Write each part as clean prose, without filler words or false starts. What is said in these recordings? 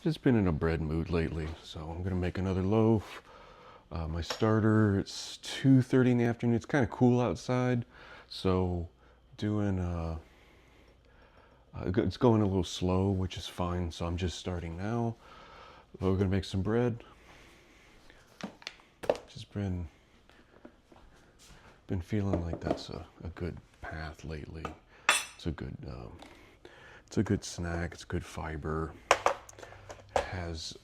just been in a bread mood lately, so I'm gonna make another loaf. My starter, it's 2:30 in the afternoon. It's kind of cool outside, so doing it's going a little slow, which is fine. So I'm just starting now. We're gonna make some bread. Just been feeling like that's a good path lately. It's a good snack. It's good fiber. It has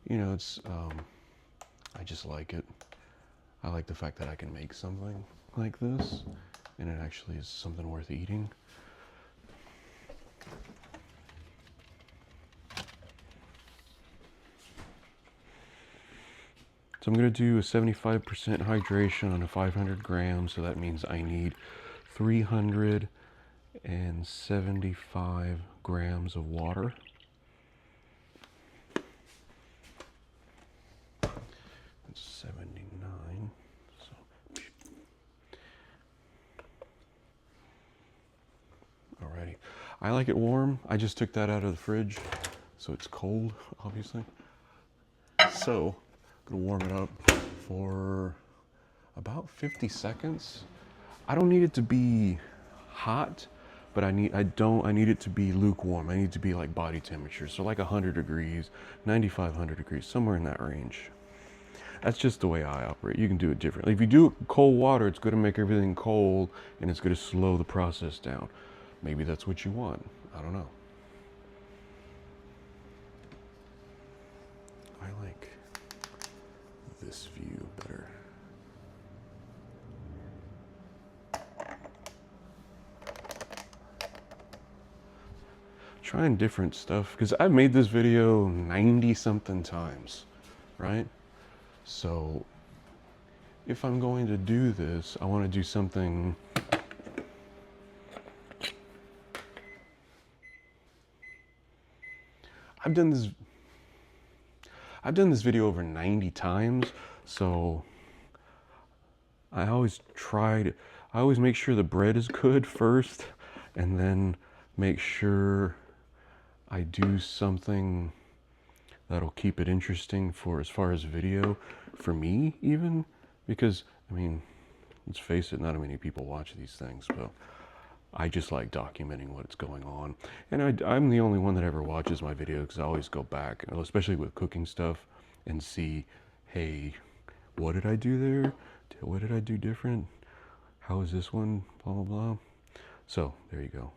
it's I just like it. I like the fact that I can make something like this and it actually is something worth eating. So I'm going to do a 75% hydration on a 500 grams, so that means I need 375 grams of water. That's 79. So. Alrighty. I like it warm. I just took that out of the fridge, so it's cold, obviously. So I'm gonna warm it up for about 50 seconds. I don't need it to be hot, but I need it to be lukewarm. I need it to be like body temperature, so like 100 degrees, 95, 100 degrees, somewhere in that range. That's just the way I operate. You can do it differently. If you do it cold water, it's going to make everything cold and it's going to slow the process down. Maybe that's what you want. I don't know. I like this view better. Trying different stuff because I've made this video 90 something times, right? So if I'm going to do this, I want to do something I've done this video over 90 times, so I always make sure the bread is good first, and then make sure I do something that'll keep it interesting for as far as video, for me even, because, I mean, let's face it, not many people watch these things, but I just like documenting what's going on. And I'm the only one that ever watches my videos because I always go back, especially with cooking stuff, and see, hey, what did I do there? What did I do different? How is this one? Blah, blah, blah. So, there you go.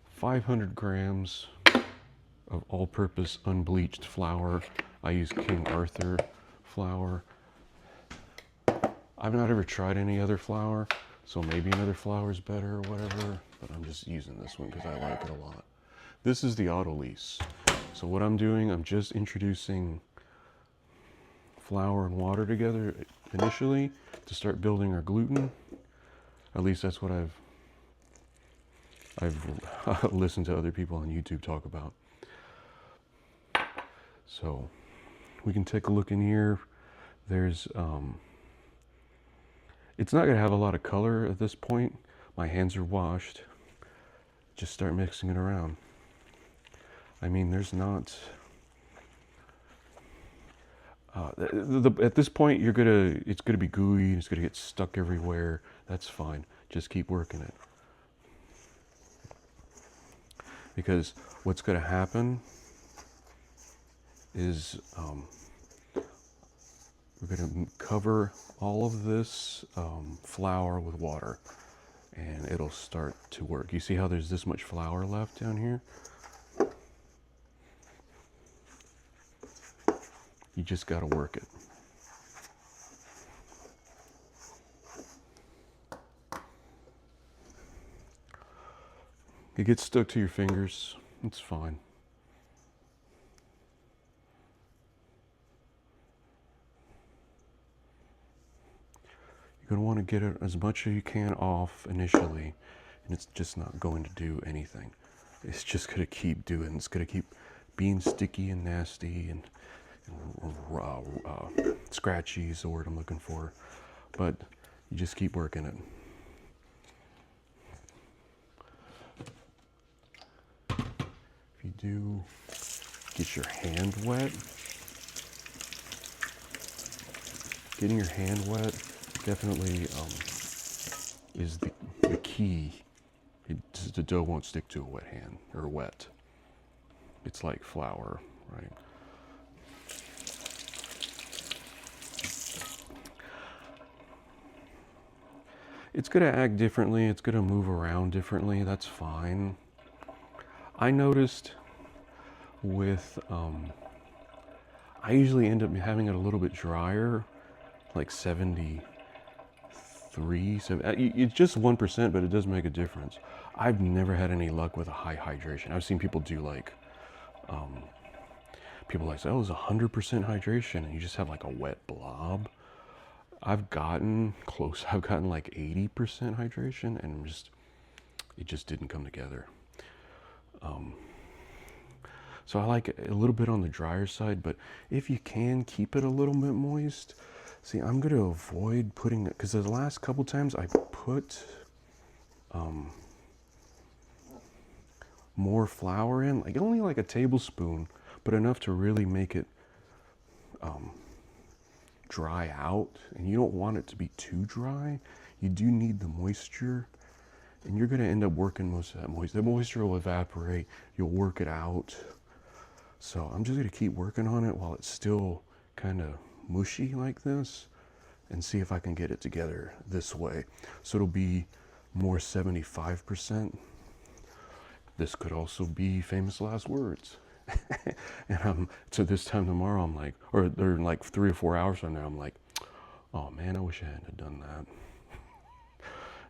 500 grams of all-purpose unbleached flour. I use King Arthur flour. I've not ever tried any other flour, so maybe another flour is better or whatever, but I'm just using this one because I like it a lot. This is the auto lease. So what I'm doing, I'm just introducing flour and water together initially to start building our gluten. At least that's what I've listened to other people on YouTube talk about. So we can take a look in here. There's it's not gonna have a lot of color at this point. My hands are washed. Just start mixing it around. I mean, there's not at this point it's gonna be gooey, it's gonna get stuck everywhere. That's fine. Just keep working it. Because what's gonna happen is we're gonna cover all of this flour with water and it'll start to work. You see how there's this much flour left down here? You just gotta work it. It gets stuck to your fingers, it's fine. You're going to want to get it as much as you can off initially, and it's just not going to do anything. It's just going to keep doing, it's going to keep being sticky and nasty and scratchy is the word I'm looking for. But you just keep working it. do, get your hand wet. Getting your hand wet definitely is the key. The dough won't stick to a wet hand, or wet. It's like flour, right? It's gonna act differently, it's gonna move around differently, that's fine. I noticed with, I usually end up having it a little bit drier, like 73, so it's just 1%, but it does make a difference. I've never had any luck with a high hydration. I've seen people do like, people like say, oh, it's 100% hydration, and you just have like a wet blob. I've gotten close. I've gotten like 80% hydration, and it just didn't come together. So I like it a little bit on the drier side, but if you can keep it a little bit moist. See, I'm gonna avoid putting it, because the last couple times I put more flour in, like only like a tablespoon, but enough to really make it dry out, and you don't want it to be too dry. You do need the moisture, and you're going to end up working most of that moisture. The moisture will evaporate, you'll work it out. So I'm just going to keep working on it while it's still kind of mushy like this, and see if I can get it together this way. So it'll be more 75%. This could also be famous last words. And so this time tomorrow, I'm like, or like 3 or 4 hours from now, I'm like, oh man, I wish I hadn't have done that.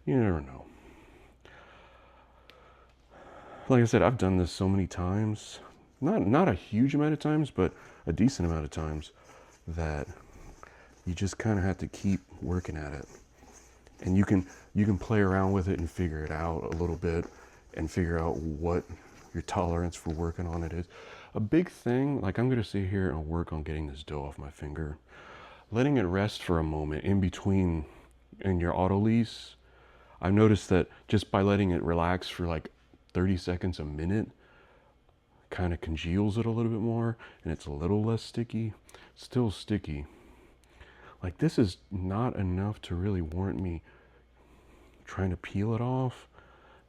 You never know. Like I said, I've done this so many times, not a huge amount of times, but a decent amount of times, that you just kind of have to keep working at it. And you can play around with it and figure it out a little bit, and figure out what your tolerance for working on it is. A big thing, like I'm gonna sit here and work on getting this dough off my finger, letting it rest for a moment in between in your autolyse. I've noticed that just by letting it relax for like 30 seconds, a minute, kind of congeals it a little bit more, and it's a little less sticky. Still sticky. Like, this is not enough to really warrant me trying to peel it off.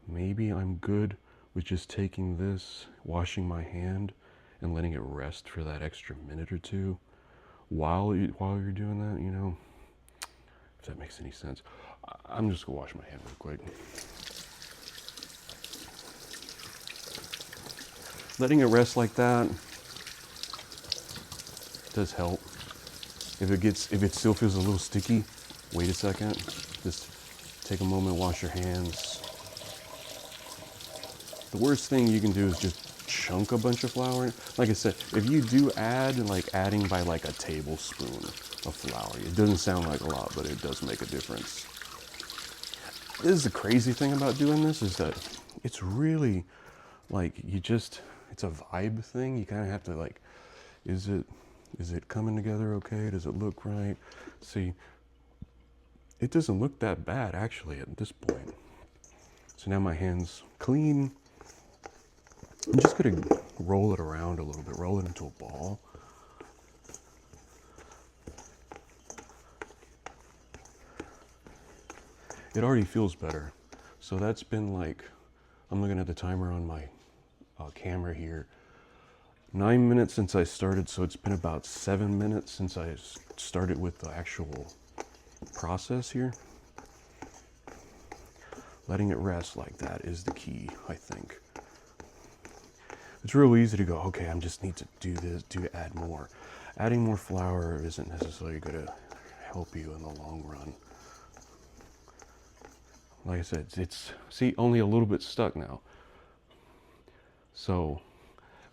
Maybe I'm good with just taking this, washing my hand, and letting it rest for that extra minute or two while you're doing that, you know, if that makes any sense. I'm just gonna wash my hand real quick. Letting it rest like that does help. If it still feels a little sticky, wait a second. Just take a moment, wash your hands. The worst thing you can do is just chunk a bunch of flour in. Like I said, if you do add, like adding by like a tablespoon of flour, it doesn't sound like a lot, but it does make a difference. This is the crazy thing about doing this, is that it's really like, it's a vibe thing. You kind of have to like, is it coming together okay? Does it look right? See, it doesn't look that bad actually at this point. So now my hand's clean. I'm just gonna roll it around a little bit, roll it into a ball. It already feels better. So that's been like, I'm looking at the timer on my camera here. 9 minutes since I started, so it's been about 7 minutes since I started with the actual process here. Letting it rest like that is the key, I think. It's real easy to go, okay, I just need to do this, add more. Adding more flour isn't necessarily going to help you in the long run. Like I said, see, only a little bit stuck now. So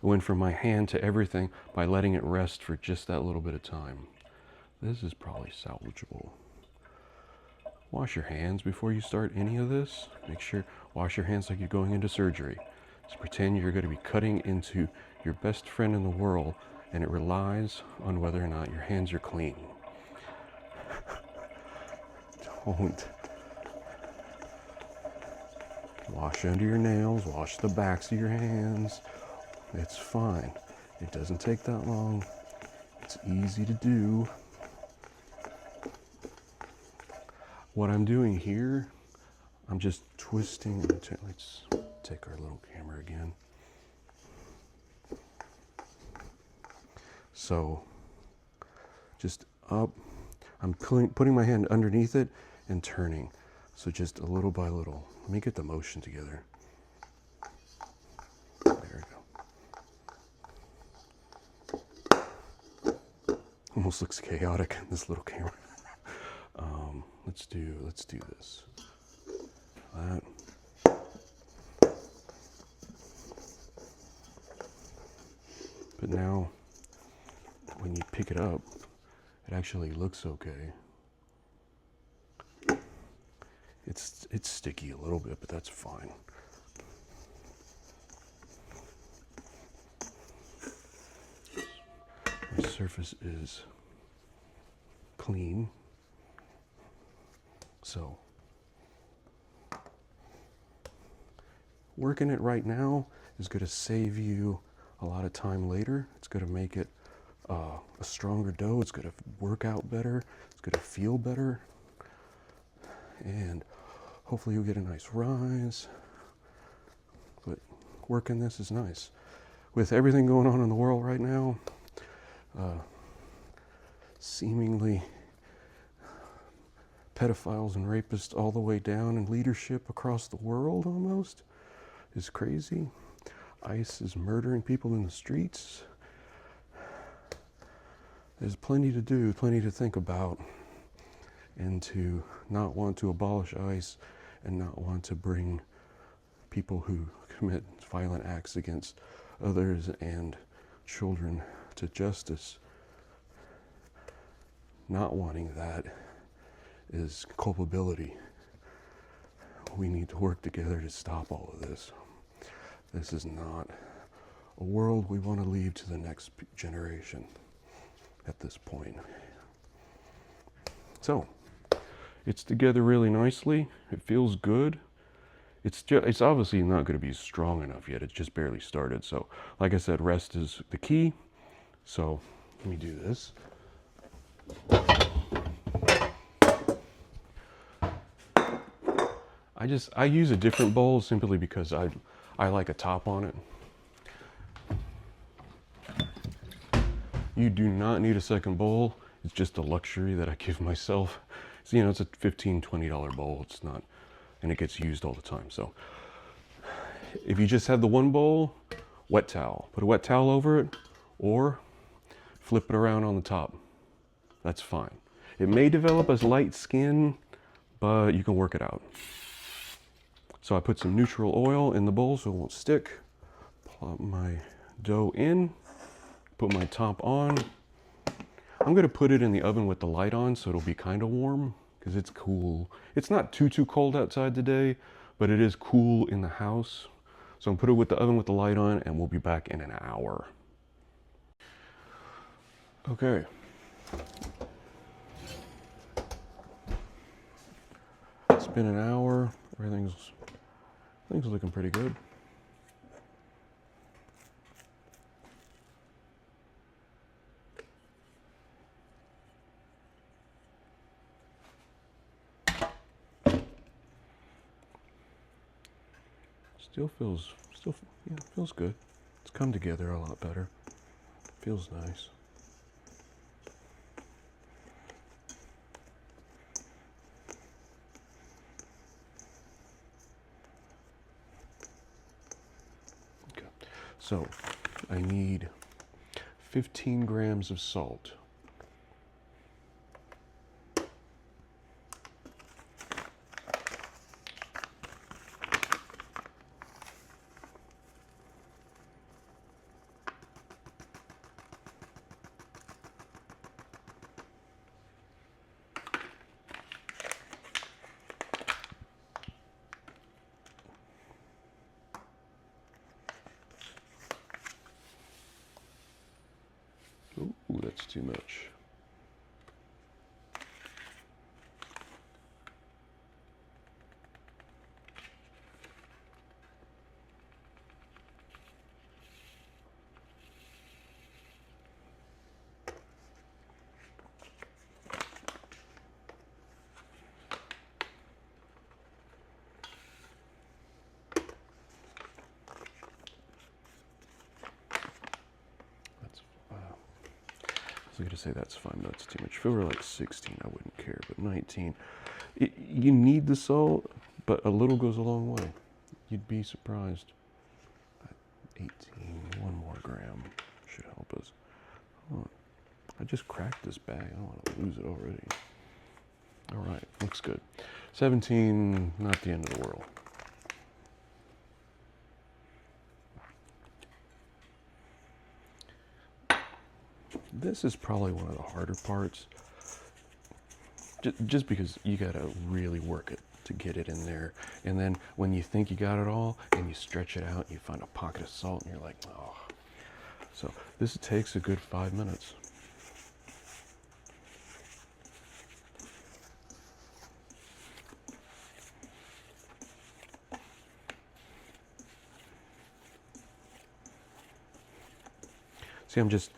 I went from my hand to everything by letting it rest for just that little bit of time. This is probably salvageable. Wash your hands before you start any of this. Make sure, wash your hands like you're going into surgery. Just pretend you're going to be cutting into your best friend in the world, and it relies on whether or not your hands are clean. Don't. Wash under your nails, wash the backs of your hands, It's fine. It doesn't take that long. It's easy to do. What I'm doing here, I'm just twisting. Let's take our little camera again. So just up, I'm putting my hand underneath it and turning. So just a little by little. Let me get the motion together. There we go. Almost looks chaotic in this little camera. Let's do this. That. But now, when you pick it up, it actually looks okay. It's sticky a little bit, but that's fine. The surface is clean. So, working it right now is going to save you a lot of time later. It's going to make it a stronger dough. It's going to work out better. It's going to feel better. And hopefully you'll get a nice rise. But working this is nice. With everything going on in the world right now, seemingly pedophiles and rapists all the way down in leadership across the world almost is crazy. ICE is murdering people in the streets. There's plenty to do, plenty to think about, and to not want to abolish ICE and not want to bring people who commit violent acts against others and children to justice. Not wanting that is culpability. We need to work together to stop all of this. This is not a world we want to leave to the next generation at this point. So, it's together really nicely. It feels good. It's obviously not going to be strong enough yet. It's just barely started. So, like I said, rest is the key. So, let me do this. I use a different bowl simply because I like a top on it. You do not need a second bowl. It's just a luxury that I give myself. So, it's a $15, $20 bowl. It's not, and it gets used all the time. So if you just have the one bowl, wet towel. Put a wet towel over it or flip it around on the top. That's fine. It may develop as light skin, but you can work it out. So I put some neutral oil in the bowl so it won't stick. Plop my dough in, put my top on. I'm gonna put it in the oven with the light on so it'll be kind of warm because it's cool. It's not too cold outside today, but it is cool in the house. So I'm gonna put it with the oven with the light on and we'll be back in an hour. Okay. It's been an hour. Everything's looking pretty good. Feels good. It's come together a lot better. Feels nice. Okay, so I need 15 grams of salt. Ooh, that's too much. gonna say that's 5 minutes too much. If it were like 16, I wouldn't care, but 19. You need the salt, but a little goes a long way. You'd be surprised. 18, 1 more gram should help us. Oh, I just cracked this bag. I don't want to lose it already. All right, looks good. 17, not the end of the world. This is probably one of the harder parts, just because you gotta really work it to get it in there. And then when you think you got it all and you stretch it out, you find a pocket of salt and you're like, oh. So this takes a good 5 minutes. See, I'm just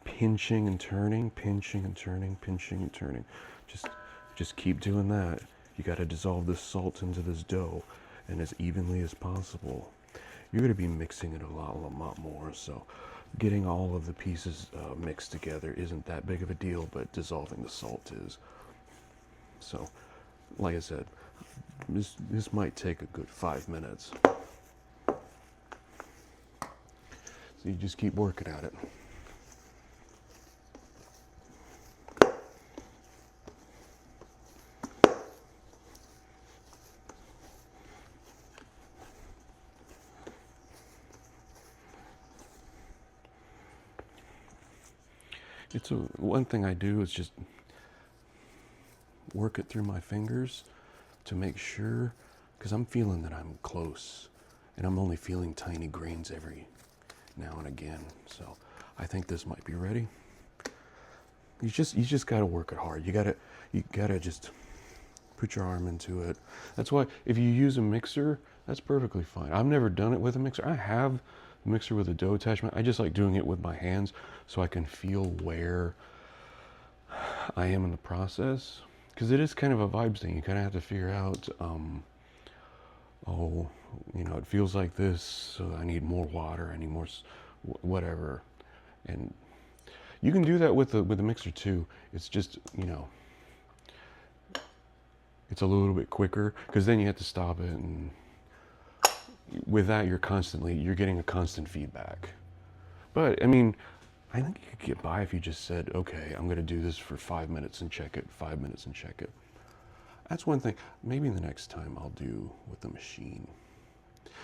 pinching and turning, pinching and turning, pinching and turning. Just keep doing that. You got to dissolve this salt into this dough, and as evenly as possible. You're going to be mixing it a lot more. So, getting all of the pieces mixed together isn't that big of a deal, but dissolving the salt is. So, like I said, this might take a good 5 minutes. So you just keep working at it. One thing I do is just work it through my fingers to make sure, because I'm feeling that I'm close, and I'm only feeling tiny grains every now and again. So I think this might be ready. You just got to work it hard. You gotta just put your arm into it. That's why if you use a mixer, that's perfectly fine. I've never done it with a mixer. I have a mixer with a dough attachment. I just like doing it with my hands so I can feel where I am in the process, because it is kind of a vibes thing. You kind of have to figure out, oh, you know, it feels like this, so I need more water, I need more whatever. And you can do that with the mixer too. It's just, you know, it's a little bit quicker, because then you have to stop it, and with that you're getting a constant feedback. But I mean, I think you could get by if you just said, okay, I'm going to do this for 5 minutes and check it, 5 minutes and check it. That's one thing. Maybe the next time I'll do with the machine.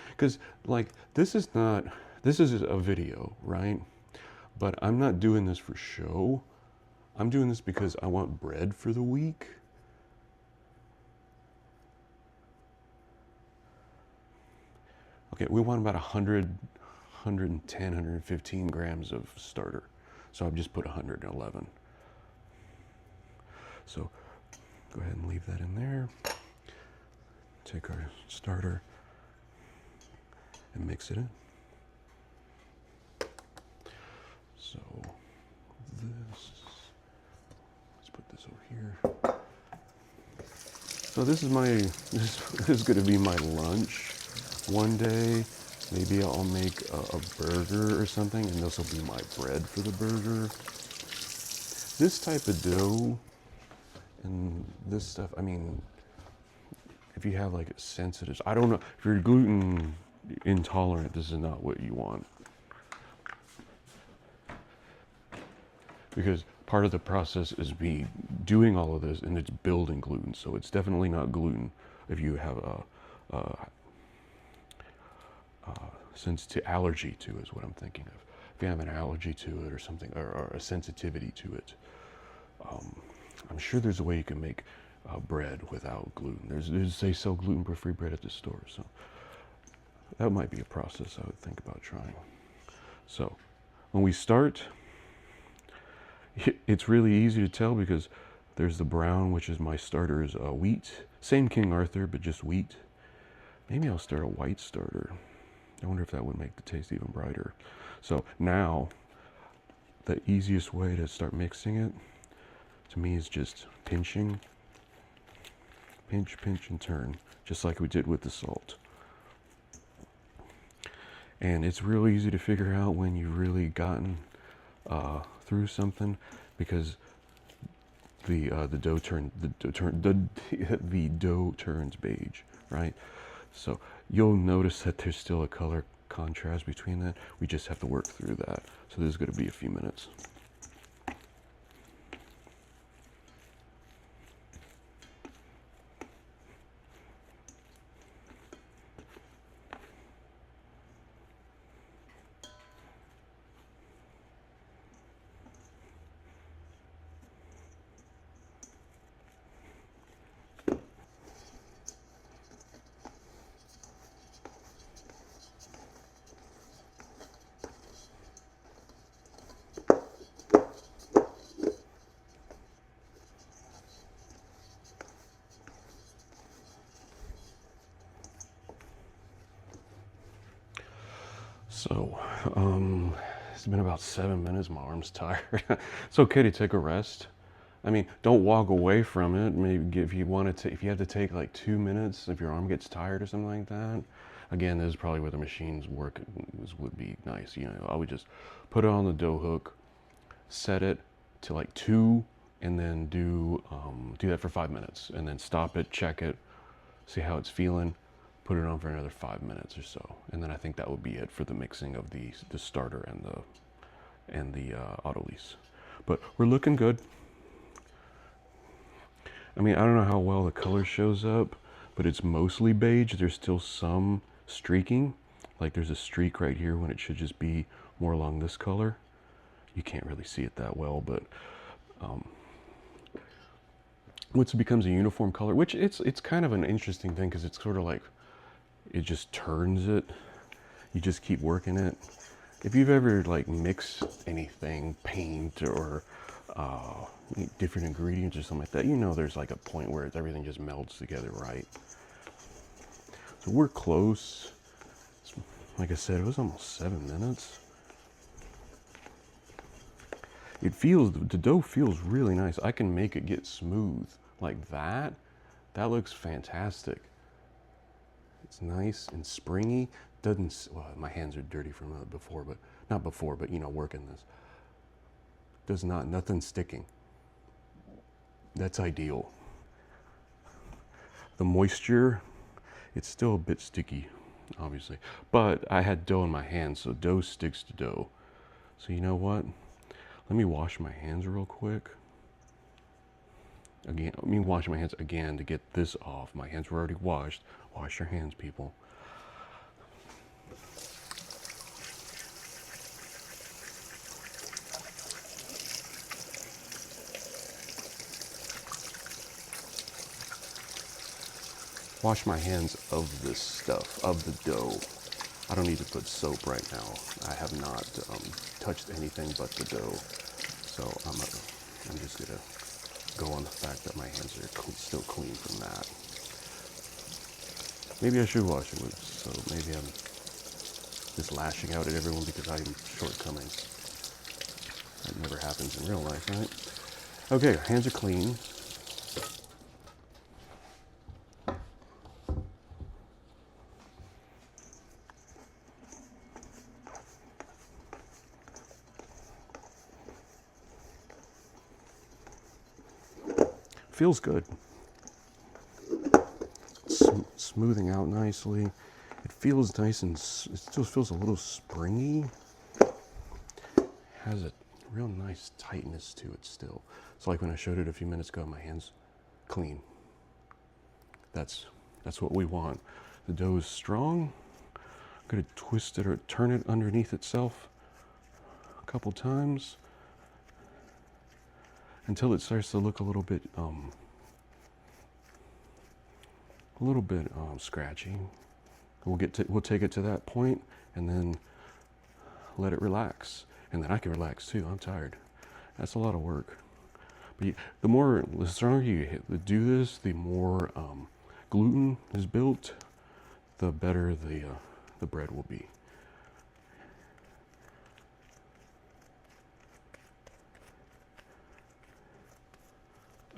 Because, like, this is a video, right? But I'm not doing this for show. I'm doing this because I want bread for the week. Okay, we want about 110, 115 grams of starter. So I've just put 111. So go ahead and leave that in there. Take our starter and mix it in. So let's put this over here. So this is going to be my lunch one day. Maybe I'll make a burger or something, and this will be my bread for the burger. This type of dough and this stuff, I mean, if you have like a sensitive, I don't know, if you're gluten intolerant, this is not what you want. Because part of the process is doing all of this, and it's building gluten, so it's definitely not gluten if you have a allergy to is what I'm thinking of. If you have an allergy to it or something, or a sensitivity to it, I'm sure there's a way you can make bread without gluten. They sell gluten-free bread at the store, so that might be a process I would think about trying. So when we start, it's really easy to tell because there's the brown, which is my starter, is wheat. Same King Arthur, but just wheat. Maybe I'll start a white starter. I wonder if that would make the taste even brighter. So now, the easiest way to start mixing it, to me, is just pinching. Pinch, pinch, and turn, just like we did with the salt. And it's real easy to figure out when you've really gotten through something, because the dough the dough turns beige, right? So you'll notice that there's still a color contrast between that. We just have to work through that. So this is going to be a few minutes. So, it's been about 7 minutes. My arm's tired. It's okay to take a rest. I mean, don't walk away from it. Maybe if you want to, if you have to take like 2 minutes, if your arm gets tired or something like that. Again, this is probably where the machines work. This would be nice. You know, I would just put it on the dough hook, set it to like 2, and then do that for 5 minutes, and then stop it, check it, see how it's feeling. Put it on for another 5 minutes or so, and then I think that would be it for the mixing of the starter and the auto lease. But we're looking good. I mean, I don't know how well the color shows up, but it's mostly beige. There's still some streaking, like there's a streak right here when it should just be more along this color. You can't really see it that well, but once it becomes a uniform color, which it's kind of an interesting thing, because it's sort of like, it just turns it. You just keep working it. If you've ever like mixed anything, paint or different ingredients or something like that, you know there's like a point where everything just melds together, right? So we're close. Like I said, it was almost 7 minutes. It feels, the dough feels really nice. I can make it get smooth like that. That looks fantastic. It's nice and springy. Doesn't, well, my hands are dirty from before, but not before, but you know, working this. Does not, nothing sticking. That's ideal. The moisture, it's still a bit sticky, obviously, but I had dough in my hands, so dough sticks to dough. So you know what? Let me wash my hands real quick. Again, let me wash my hands again to get this off. My hands were already washed. Wash your hands, people. Wash my hands of this stuff, of the dough. I don't need to put soap right now. I have not touched anything but the dough. So I'm just gonna go on the fact that my hands are still clean from that. Maybe I should wash it with, so maybe I'm just lashing out at everyone because I'm shortcoming. That never happens in real life, right? Okay, hands are clean. Feels good. Smoothing out nicely. It feels nice, and it still feels a little springy. Has a real nice tightness to it still. It's like when I showed it a few minutes ago, my hands clean. That's what we want. The dough is strong. I'm gonna twist it or turn it underneath itself a couple times until it starts to look a little bit scratchy. We'll take it to that point and then let it relax, and then I can relax too. I'm tired. That's a lot of work. But the stronger you do this, the more gluten is built, the better the bread will be.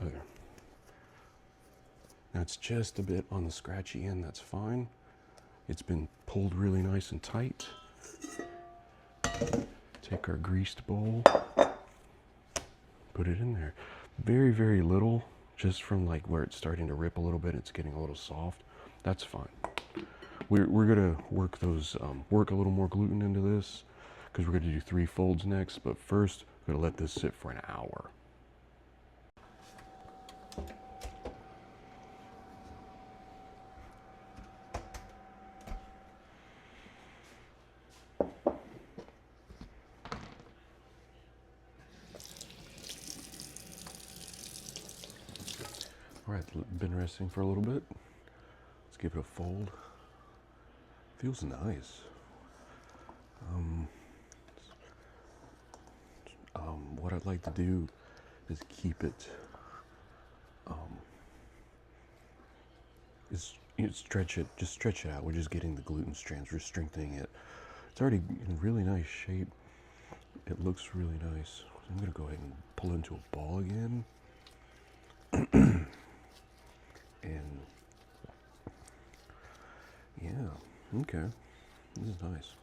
Okay. Now it's just a bit on the scratchy end, that's fine. It's been pulled really nice and tight. Take our greased bowl. put it in there. Very, very little, just from like where it's starting to rip a little bit, it's getting a little soft. That's fine. We're gonna work those, work a little more gluten into this, because we're gonna do 3 folds next, but first, we're gonna let this sit for an hour. All right, been resting for a little bit. Let's give it a fold. Feels nice. What I'd like to do is keep it, stretch it, just stretch it out. We're just getting the gluten strands, we're strengthening it. It's already in really nice shape. It looks really nice. I'm gonna go ahead and pull into a ball again. And yeah, okay, this is nice.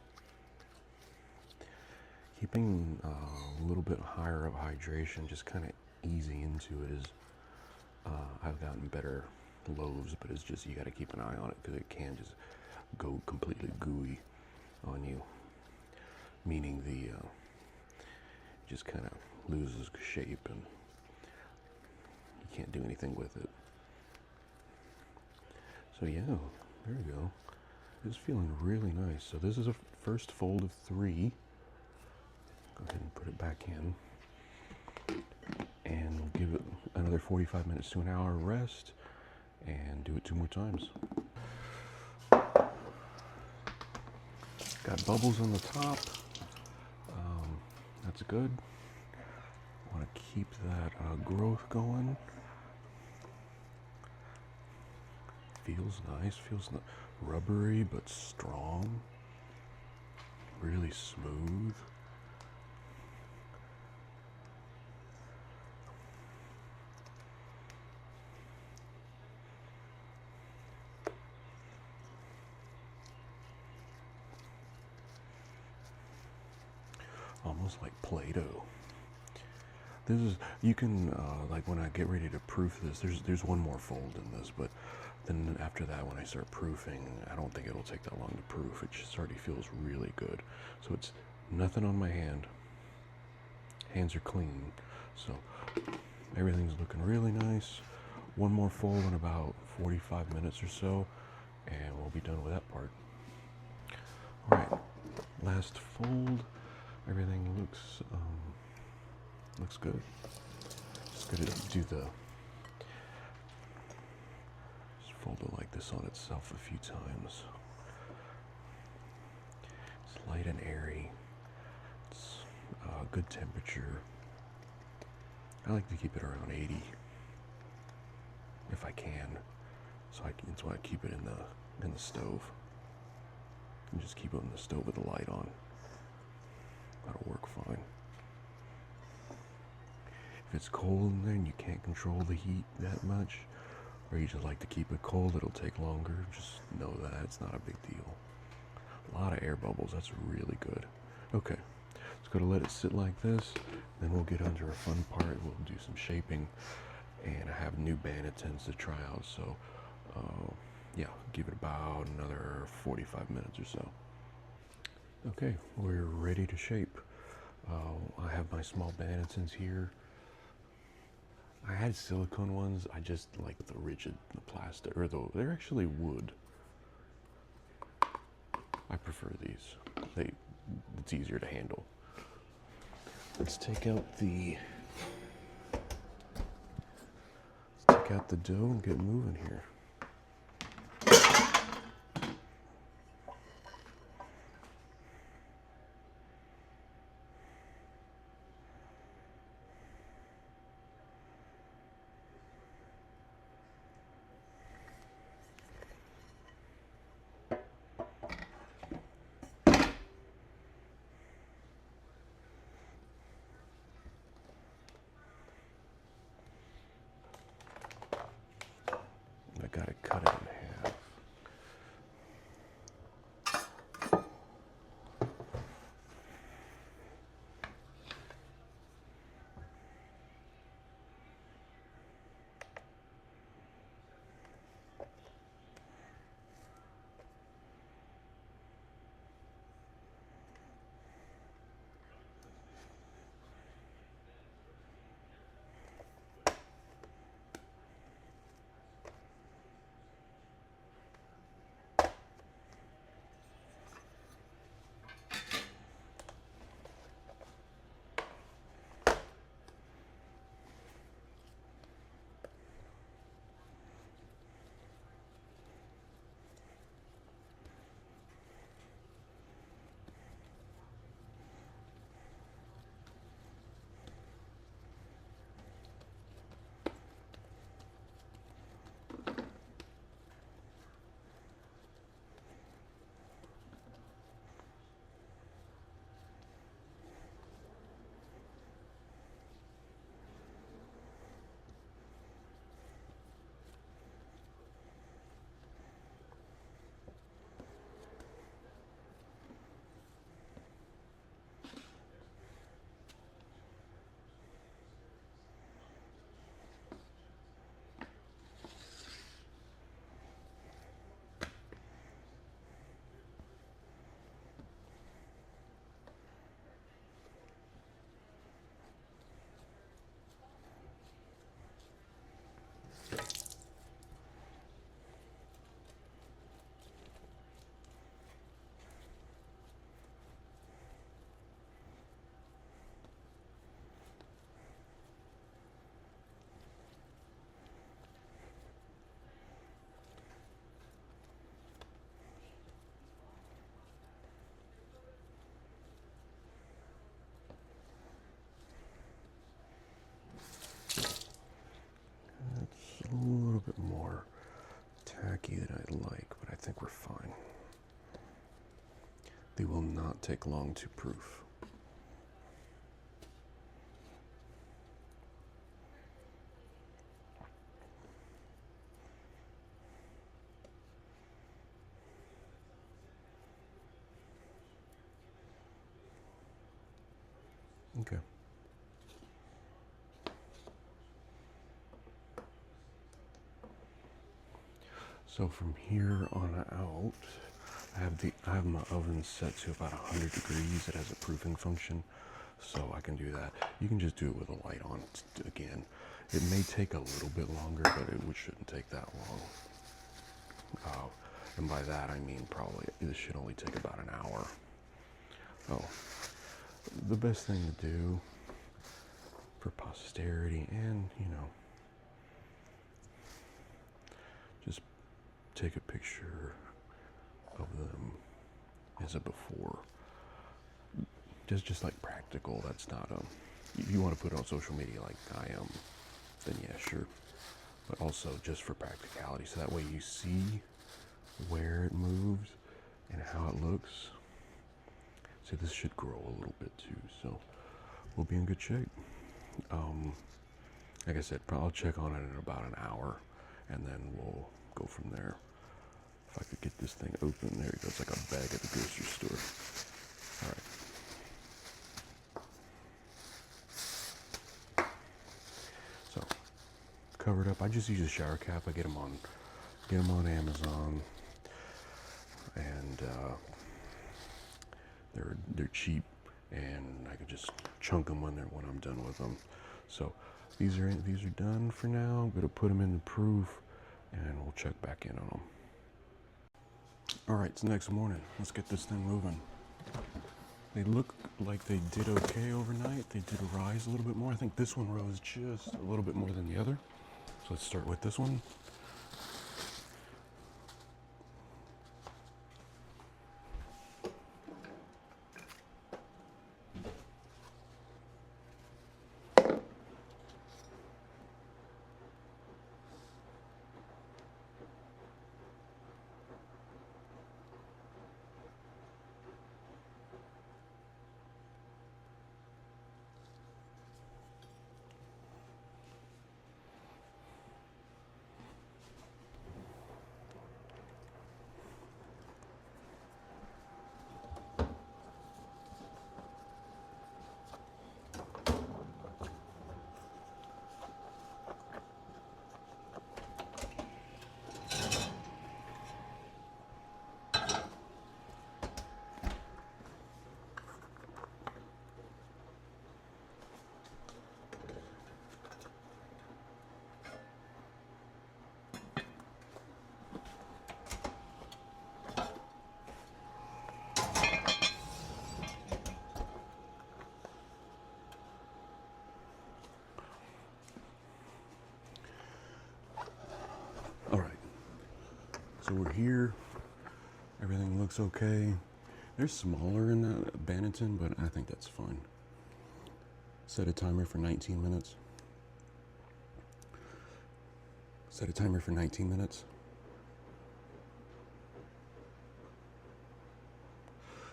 Keeping a little bit higher of hydration, just kind of easing into it is, I've gotten better loaves, but it's just, you got to keep an eye on it, because it can just go completely gooey on you, meaning the just kind of loses shape and you can't do anything with it. So yeah, there we go. It's feeling really nice. So this is a first fold of 3. Go ahead and put it back in, and we'll give it another 45 minutes to an hour rest, and do it 2 more times. Got bubbles on the top. That's good. Want to keep that growth going. Feels nice. Feels rubbery but strong. Really smooth. Almost like Play-Doh. This is, you can, like when I get ready to proof this, there's one more fold in this, but then after that, when I start proofing, I don't think it'll take that long to proof. It just already feels really good. So it's nothing on my hand. Hands are clean. So everything's looking really nice. One more fold in about 45 minutes or so, and we'll be done with that part. All right, last fold. Everything looks good. Just gonna do the, just fold it like this on itself a few times. It's light and airy. It's good temperature. I like to keep it around 80 if I can. So that's why I keep it in the stove. And just keep it in the stove with the light on. That'll work fine. If it's cold in there and you can't control the heat that much, or you just like to keep it cold, it'll take longer. Just know that it's not a big deal. A lot of air bubbles, that's really good. Okay, just gotta let it sit like this, then we'll get under a fun part. We'll do some shaping, and I have new bannetons to try out, so yeah, give it about another 45 minutes or so. Okay, we're ready to shape. I have my small bannetons here. I had silicone ones. I just like the rigid, the plastic, or they're actually wood. I prefer these. It's easier to handle. Let's take out the dough and get moving here. I gotta cut it in half. tacky that I'd like, but I think we're fine. They will not take long to proof. Okay. So from here on out, I have my oven set to about 100 degrees. It has a proofing function, so I can do that. You can just do it with a light on again. It may take a little bit longer, but it shouldn't take that long. And by that I mean probably this should only take about an hour. Oh, the best thing to do for posterity, and just take a picture of them as a before. Just like practical. That's not if you want to put it on social media like I am, then yeah, sure. But also just for practicality, so that way you see where it moves and how it looks. So this should grow a little bit too, so we'll be in good shape. Like I said, I'll check on it in about an hour, and then we'll go from there. If I could get this thing open, there it goes, like a bag at the grocery store. All right. So, covered up. I just use a shower cap. I get them on Amazon, and they're cheap, and I can just chunk them when I'm done with them. So these are done for now. I'm gonna put them in the proof, and we'll check back in on them. All right, it's the next morning. Let's get this thing moving. They look like they did okay overnight. They did rise a little bit more. I think this one rose just a little bit more than the other. So let's start with this one. All right, so we're here. Everything looks okay. They're smaller in that Bannaton, but I think that's fine. Set a timer for 19 minutes. Set a timer for 19 minutes.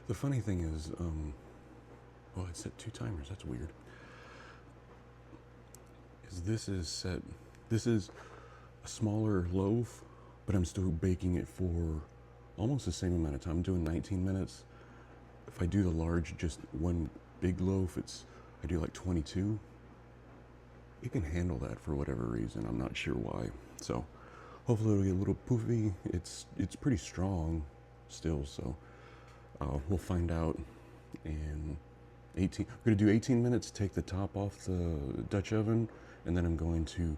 The funny thing is, well, it set 2 timers. That's weird. This is a smaller loaf, but I'm still baking it for almost the same amount of time. I'm doing 19 minutes. If I do the large, just one big loaf, I do like 22. It can handle that for whatever reason. I'm not sure why. So hopefully it'll get a little poofy. It's pretty strong still, so we'll find out in 18. I'm gonna do 18 minutes, take the top off the Dutch oven, and then I'm going to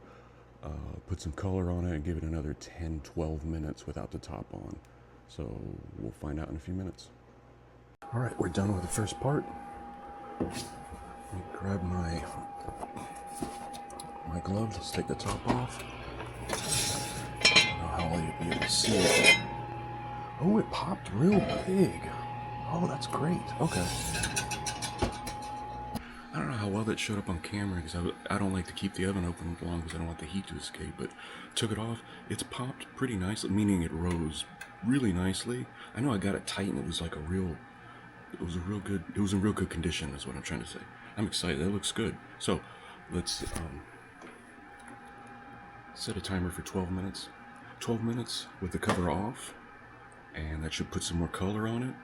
put some color on it and give it another 10-12 minutes without the top on. So we'll find out in a few minutes. All right, we're done with the first part. Let me grab my gloves. Let's take the top off. I don't know how well you'll be able to see it. Oh, it popped real big. Oh, that's great. Okay. I don't know how well that showed up on camera because I don't like to keep the oven open long because I don't want the heat to escape, but took it off. It's popped pretty nicely, meaning it rose really nicely. I know I got it tight and it was like it was in real good condition is what I'm trying to say. I'm excited, that looks good. So let's set a timer for 12 minutes. 12 minutes with the cover off, and that should put some more color on it,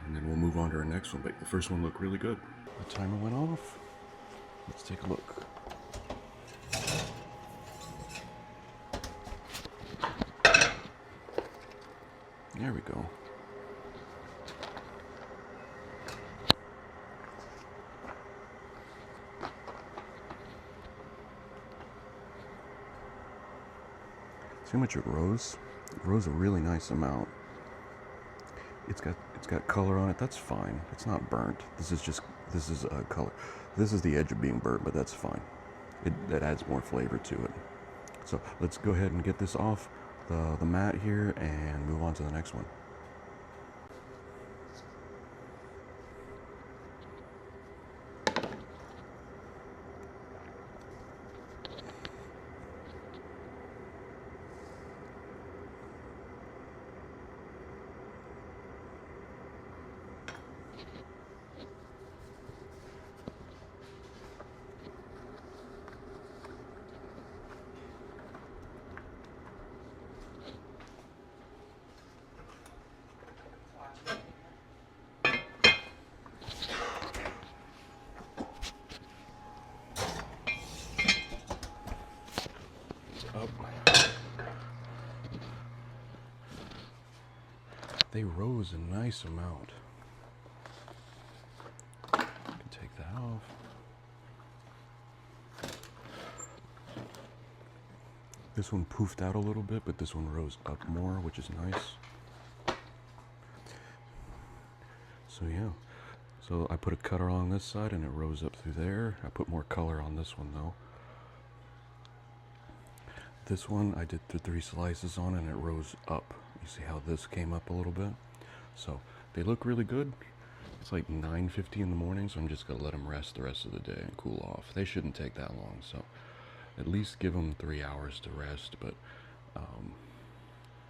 and then we'll move on to our next one. But the first one looked really good. The timer went off. Let's take a look. There we go. See how much it rose? It rose a really nice amount. It's got color on it. That's fine. It's not burnt. This is color. This is the edge of being burnt, but that's fine. That adds more flavor to it. So let's go ahead and get this off the mat here and move on to the next one. Up. They rose a nice amount. I can take that off. This one poofed out a little bit, but this one rose up more, which is nice. So yeah, so I put a cutter on this side and it rose up through there. I put more color on this one though. This one I did the 3 slices on and it rose up. You see how this came up a little bit? So they look really good. It's like 9:50 in the morning, so I'm just gonna let them rest the rest of the day and cool off. They shouldn't take that long, so at least give them 3 hours to rest, but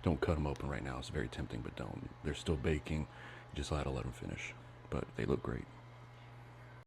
don't cut them open right now. It's very tempting, but don't. They're still baking. You just gotta let them finish, but they look great.